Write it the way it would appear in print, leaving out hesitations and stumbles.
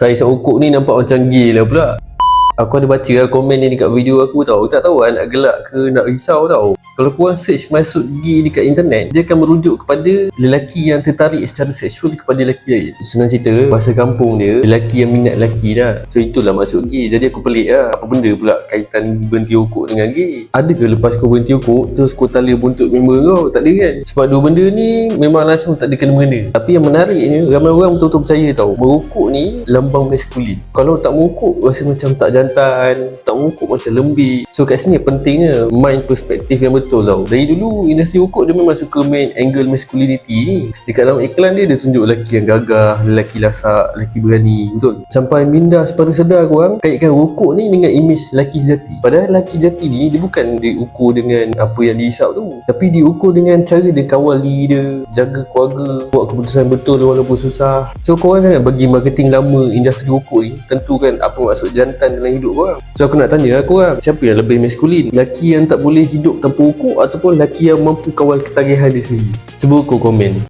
Tak isap rokok ni nampak macam gay lah pula. Aku ada baca lah komen ni dekat video aku tau. Tak tahu lah nak gelak ke nak risau tau. Kalau korang search maksud gay dekat internet, dia akan merujuk kepada lelaki yang tertarik secara seksual kepada lelaki lain. Senang cerita, bahasa kampung dia, lelaki yang minat lelaki dah. So itulah maksud gay. Jadi aku pelik lah, apa benda pula kaitan berhenti rokok dengan gay. Ada ke lepas kau berhenti rokok terus kau tali buntut member kau? Tak ada kan? Sebab dua benda ni memang langsung tak ada kena-mengena. Tapi yang menariknya, ramai orang betul-betul percaya tau, merokok ni lambang maskulin. Kalau tak merokok rasa macam tak jantan, tak merokok macam lembik. So kat sini pentingnya mind perspektif yang betul tau. Dari dulu industri rokok dia memang suka main angle masculinity ni. Dekat dalam iklan dia tunjuk lelaki yang gagah, lelaki lasak, lelaki berani. Betul? Sampai minda separuh sedar korang kaitkan rokok ni dengan imej lelaki sejati. Padahal lelaki sejati ni dia bukan diukur dengan apa yang dihisap tu, tapi diukur dengan cara dia kawal diri dia, jaga keluarga, buat keputusan betul walaupun susah. So korang jangan bagi marketing lama industri rokok ni tentukan apa maksud jantan dalam hidup korang. So aku nak tanya korang, siapa yang lebih maskulin? Lelaki yang tak boleh hidup tanpa rokok ataupun lelaki yang mampu kawal ketagihan dia sendiri? Cuba kau komen.